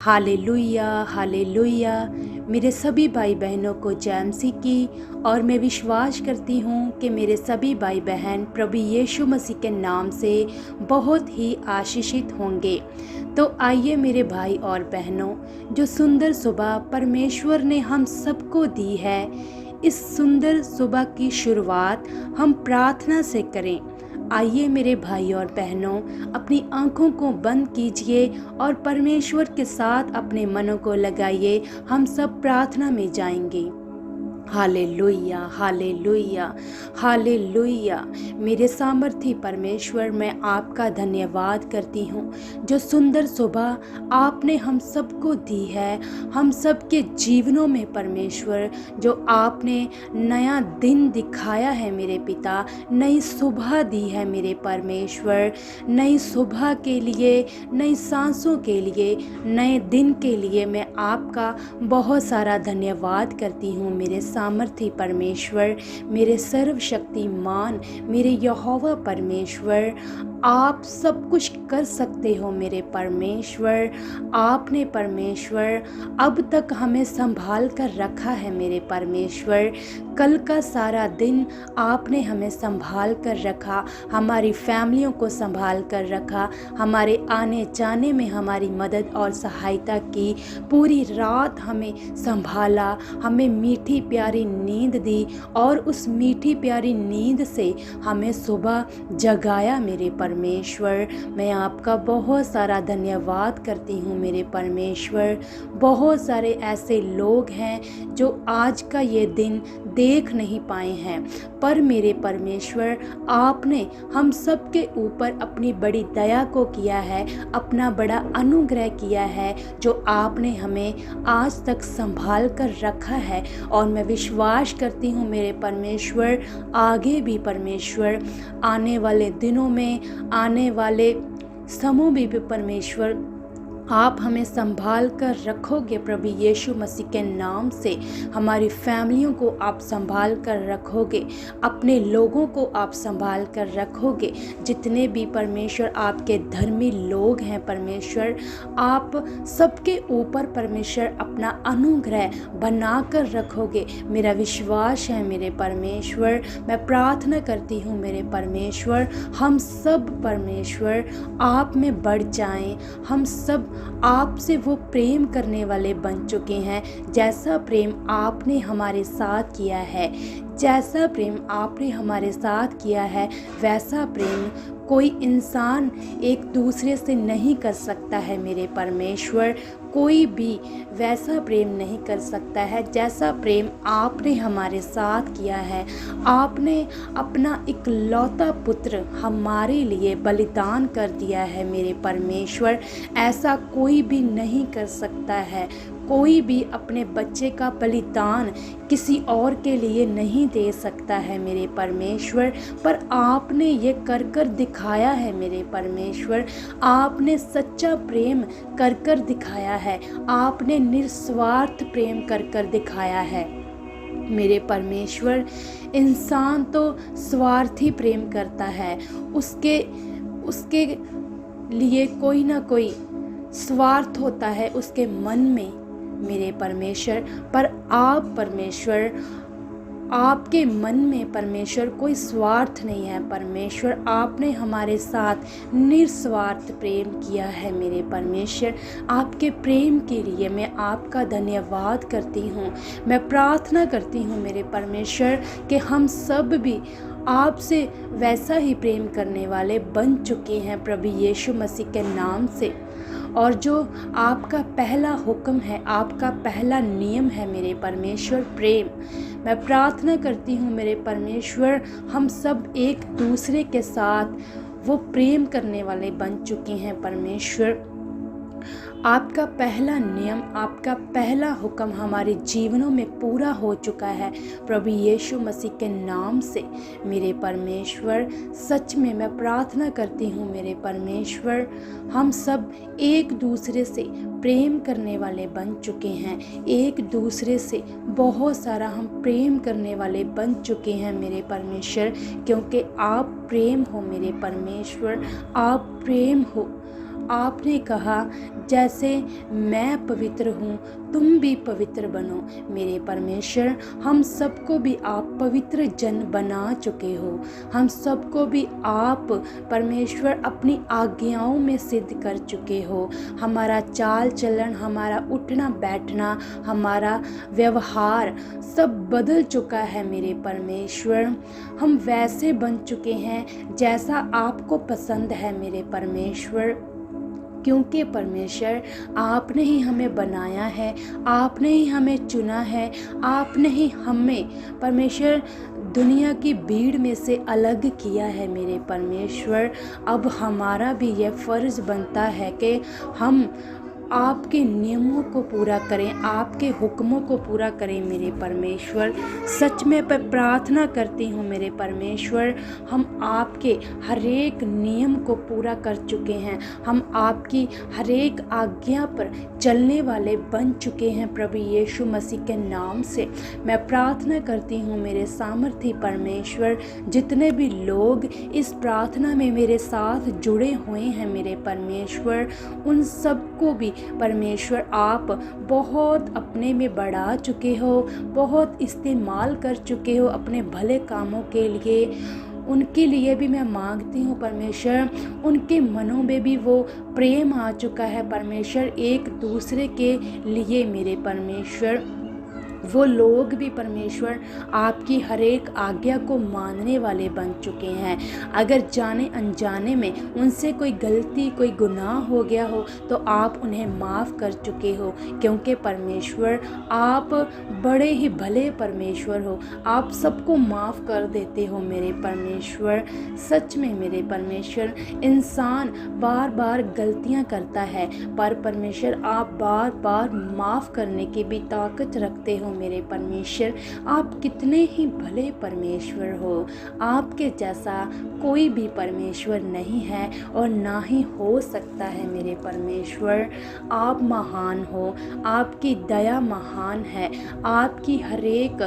Hallelujah hallelujah. मेरे सभी भाई बहनों को जय मसीह की। और मैं विश्वास करती हूँ कि मेरे सभी भाई बहन प्रभु यीशु मसीह के नाम से बहुत ही आशीषित होंगे। तो आइए मेरे भाई और बहनों, जो सुंदर सुबह परमेश्वर ने हम सबको दी है, इस सुंदर सुबह की शुरुआत हम प्रार्थना से करें। आइए मेरे भाई और बहनों, अपनी आंखों को बंद कीजिए और परमेश्वर के साथ अपने मनों को लगाइए। हम सब प्रार्थना में जाएंगे। Hallelujah hallelujah hallelujah. मेरे सामर्थी परमेश्वर, मैं आपका धन्यवाद करती हूँ जो सुंदर सुबह आपने हम सबको दी है, हम सबके जीवनों में परमेश्वर, जो आपने नया दिन दिखाया है मेरे पिता, नई सुबह दी है मेरे परमेश्वर। नई सुबह के लिए, नई सांसों के लिए, नए दिन के लिए मैं आपका बहुत सारा धन्यवाद करती हूँ मेरे सामर्थी परमेश्वर, मेरे सर्वशक्तिमान, मेरे यहोवा परमेश्वर। आप सब कुछ कर सकते हो मेरे परमेश्वर। आपने परमेश्वर अब तक हमें संभाल कर रखा है मेरे परमेश्वर। कल का सारा दिन आपने हमें संभाल कर रखा, हमारी फैमिलियों को संभाल कर रखा, हमारे आने जाने में हमारी मदद और सहायता की। पूरी रात हमें संभाला, हमें मीठी प्यारी नींद दी और उस मीठी प्यारी नींद से हमें सुबह जगाया मेरे परमेश्वर। मैं आपका बहुत सारा धन्यवाद करती हूँ मेरे परमेश्वर। बहुत सारे ऐसे लोग हैं जो आज का ये दिन देख नहीं पाए हैं, पर मेरे परमेश्वर आपने हम सब के ऊपर अपनी बड़ी दया को किया है, अपना बड़ा अनुग्रह किया है, जो आपने हमें आज तक संभाल कर रखा है। और मैं विश्वास करती हूँ मेरे परमेश्वर, आगे भी परमेश्वर, आने वाले दिनों में, आने वाले समयों में भी परमेश्वर आप हमें संभाल कर रखोगे प्रभु यीशु मसीह के नाम से। हमारी फैमिलियों को आप संभाल कर रखोगे, अपने लोगों को आप संभाल कर रखोगे। जितने भी परमेश्वर आपके धर्मी लोग हैं परमेश्वर, आप सबके ऊपर परमेश्वर अपना अनुग्रह बना कर रखोगे। मेरा विश्वास है मेरे परमेश्वर। मैं प्रार्थना करती हूँ मेरे परमेश्वर, हम सब परमेश्वर आप में बढ़ जाएं। हम सब आपसे वो प्रेम करने वाले बन चुके हैं, जैसा प्रेम आपने हमारे साथ किया है, जैसा प्रेम आपने हमारे साथ किया है, वैसा प्रेम कोई इंसान एक दूसरे से नहीं कर सकता है मेरे परमेश्वर। कोई भी वैसा प्रेम नहीं कर सकता है जैसा प्रेम आपने हमारे साथ किया है। आपने अपना इकलौता पुत्र हमारे लिए बलिदान कर दिया है मेरे परमेश्वर। ऐसा कोई भी नहीं कर सकता है। कोई भी अपने बच्चे का बलिदान किसी और के लिए नहीं दे सकता है मेरे परमेश्वर, पर आपने ये कर कर दिखाया है मेरे परमेश्वर। आपने सच्चा प्रेम कर कर दिखाया है, आपने निस्वार्थ प्रेम कर कर दिखाया है मेरे परमेश्वर। इंसान तो स्वार्थी प्रेम करता है, उसके लिए कोई ना कोई स्वार्थ होता है उसके मन में मेरे परमेश्वर। पर आप परमेश्वर, आपके मन में परमेश्वर कोई स्वार्थ नहीं है परमेश्वर। आपने हमारे साथ निस्वार्थ प्रेम किया है मेरे परमेश्वर। आपके प्रेम के लिए मैं आपका धन्यवाद करती हूँ। मैं प्रार्थना करती हूँ मेरे परमेश्वर कि हम सब भी आपसे वैसा ही प्रेम करने वाले बन चुके हैं प्रभु यीशु मसीह के नाम से। और जो आपका पहला हुक्म है, आपका पहला नियम है मेरे परमेश्वर, प्रेम। मैं प्रार्थना करती हूँ मेरे परमेश्वर, हम सब एक दूसरे के साथ वो प्रेम करने वाले बन चुके हैं परमेश्वर। आपका पहला नियम, आपका पहला हुक्म हमारे जीवनों में पूरा हो चुका है प्रभु यीशु मसीह के नाम से मेरे परमेश्वर। सच में मैं प्रार्थना करती हूँ मेरे परमेश्वर, हम सब एक दूसरे से प्रेम करने वाले बन चुके हैं। एक दूसरे से बहुत सारा हम प्रेम करने वाले बन चुके हैं मेरे परमेश्वर, क्योंकि आप प्रेम हो मेरे परमेश्वर। आप प्रेम हो। आपने कहा जैसे मैं पवित्र हूँ तुम भी पवित्र बनो। मेरे परमेश्वर, हम सबको भी आप पवित्र जन बना चुके हो। हम सबको भी आप परमेश्वर अपनी आज्ञाओं में सिद्ध कर चुके हो। हमारा चाल चलन, हमारा उठना बैठना, हमारा व्यवहार सब बदल चुका है मेरे परमेश्वर। हम वैसे बन चुके हैं जैसा आपको पसंद है मेरे परमेश्वर, क्योंकि परमेश्वर आपने ही हमें बनाया है, आपने ही हमें चुना है, आपने ही हमें परमेश्वर दुनिया की भीड़ में से अलग किया है मेरे परमेश्वर। अब हमारा भी यह फ़र्ज़ बनता है कि हम आपके नियमों को पूरा करें, आपके हुक्मों को पूरा करें मेरे परमेश्वर। सच में प्रार्थना करती हूँ मेरे परमेश्वर, हम आपके हर एक नियम को पूरा कर चुके हैं, हम आपकी हर एक आज्ञा पर चलने वाले बन चुके हैं प्रभु यीशु मसीह के नाम से। मैं प्रार्थना करती हूँ मेरे सामर्थी परमेश्वर, जितने भी लोग इस प्रार्थना में मेरे साथ जुड़े हुए हैं मेरे परमेश्वर, उन सबको भी परमेश्वर आप बहुत अपने में बढ़ा चुके हो, बहुत इस्तेमाल कर चुके हो अपने भले कामों के लिए। उनके लिए भी मैं मांगती हूँ परमेश्वर, उनके मनों में भी वो प्रेम आ चुका है परमेश्वर एक दूसरे के लिए मेरे परमेश्वर। वो लोग भी परमेश्वर आपकी हर एक आज्ञा को मानने वाले बन चुके हैं। अगर जाने अनजाने में उनसे कोई गलती, कोई गुनाह हो गया हो तो आप उन्हें माफ़ कर चुके हो, क्योंकि परमेश्वर आप बड़े ही भले परमेश्वर हो, आप सबको माफ़ कर देते हो मेरे परमेश्वर। सच में मेरे परमेश्वर, इंसान बार बार गलतियां करता है, पर परमेश्वर आप बार बार माफ़ करने की भी ताकत रखते हो मेरे परमेश्वर। आप कितने ही भले परमेश्वर हो, आपके जैसा कोई भी परमेश्वर नहीं है और ना ही हो सकता है मेरे परमेश्वर। आप महान हो, आपकी दया महान है, आपकी हर एक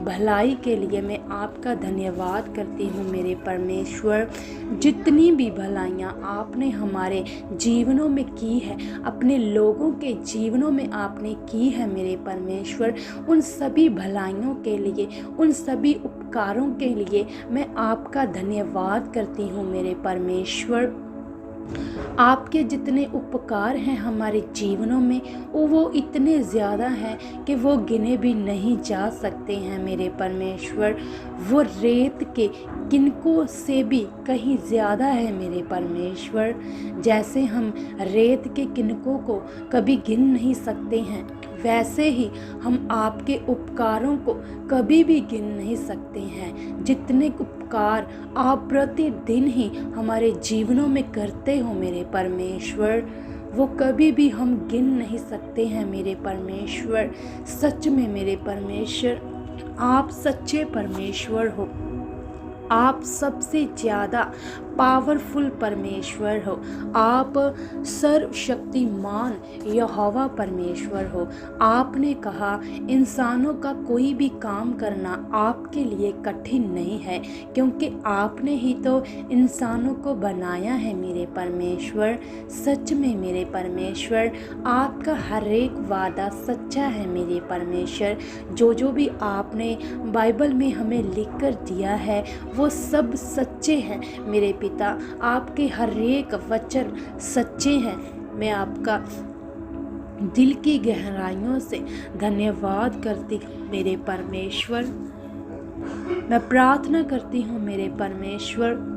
भलाई के लिए मैं आपका धन्यवाद करती हूँ मेरे परमेश्वर। जितनी भी भलाइयाँ आपने हमारे जीवनों में की है, अपने लोगों के जीवनों में आपने की है मेरे परमेश्वर, उन सभी भलाइयों के लिए, उन सभी उपकारों के लिए मैं आपका धन्यवाद करती हूँ मेरे परमेश्वर। आपके जितने उपकार हैं हमारे जीवनों में वो इतने ज़्यादा हैं कि वो गिने भी नहीं जा सकते हैं मेरे परमेश्वर। वो रेत के किनकों से भी कहीं ज़्यादा है मेरे परमेश्वर। जैसे हम रेत के किनकों को कभी गिन नहीं सकते हैं, वैसे ही हम आपके उपकारों को कभी भी गिन नहीं सकते हैं। जितने उपकार आप प्रतिदिन ही हमारे जीवनों में करते हो मेरे परमेश्वर, वो कभी भी हम गिन नहीं सकते हैं मेरे परमेश्वर। सच में मेरे परमेश्वर, आप सच्चे परमेश्वर हो, आप सबसे ज़्यादा पावरफुल परमेश्वर हो, आप सर्वशक्तिमान यहोवा परमेश्वर हो। आपने कहा इंसानों का कोई भी काम करना आपके लिए कठिन नहीं है, क्योंकि आपने ही तो इंसानों को बनाया है मेरे परमेश्वर। सच में मेरे परमेश्वर, आपका हर एक वादा सच्चा है मेरे परमेश्वर। जो भी आपने बाइबल में हमें लिख कर दिया है वो सब सच्चे हैं मेरे पिता। आपके हर एक वचन सच्चे हैं। मैं आपका दिल की गहराइयों से धन्यवाद करती हूँ मेरे परमेश्वर। मैं प्रार्थना करती हूँ मेरे परमेश्वर,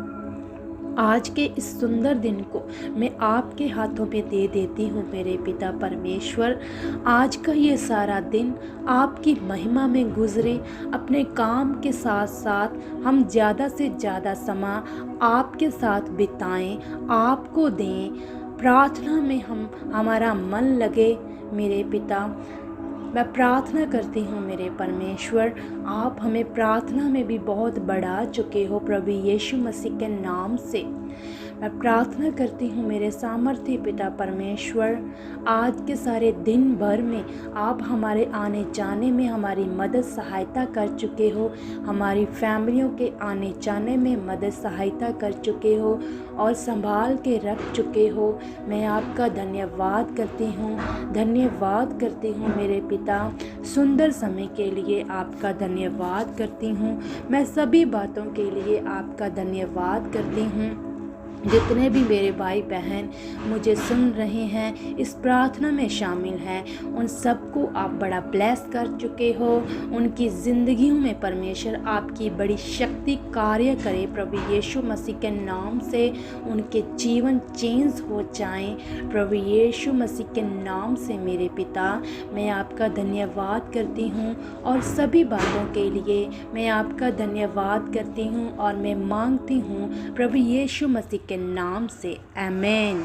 आज के इस सुंदर दिन को मैं आपके हाथों में दे देती हूँ मेरे पिता परमेश्वर। आज का ये सारा दिन आपकी महिमा में गुजरे। अपने काम के साथ साथ हम ज़्यादा से ज़्यादा समय आपके साथ बिताएं, आपको दें। प्रार्थना में हमारा मन लगे मेरे पिता। मैं प्रार्थना करती हूँ मेरे परमेश्वर, आप हमें प्रार्थना में भी बहुत बढ़ा चुके हो प्रभु यीशु मसीह के नाम से। मैं प्रार्थना करती हूँ मेरे सामर्थ्य पिता परमेश्वर, आज के सारे दिन भर में आप हमारे आने जाने में हमारी मदद सहायता कर चुके हो, हमारी फैमिलियों के आने जाने में मदद सहायता कर चुके हो और संभाल के रख चुके हो। मैं आपका धन्यवाद करती हूँ, धन्यवाद करती हूँ मेरे पिता। सुंदर समय के लिए आपका धन्यवाद करती हूँ। मैं सभी बातों के लिए आपका धन्यवाद करती हूँ। जितने भी मेरे भाई बहन मुझे सुन रहे हैं, इस प्रार्थना में शामिल हैं, उन सबको आप बड़ा ब्लेस कर चुके हो। उनकी ज़िंदगियों में परमेश्वर आपकी बड़ी शक्ति कार्य करे। प्रभु यीशु मसीह के नाम से उनके जीवन चेंज हो जाएं। प्रभु यीशु मसीह के नाम से मेरे पिता, मैं आपका धन्यवाद करती हूँ और सभी बातों के लिए मैं आपका धन्यवाद करती हूँ और मैं मांगती हूँ प्रभु यीशु मसीह के नाम से, आमीन।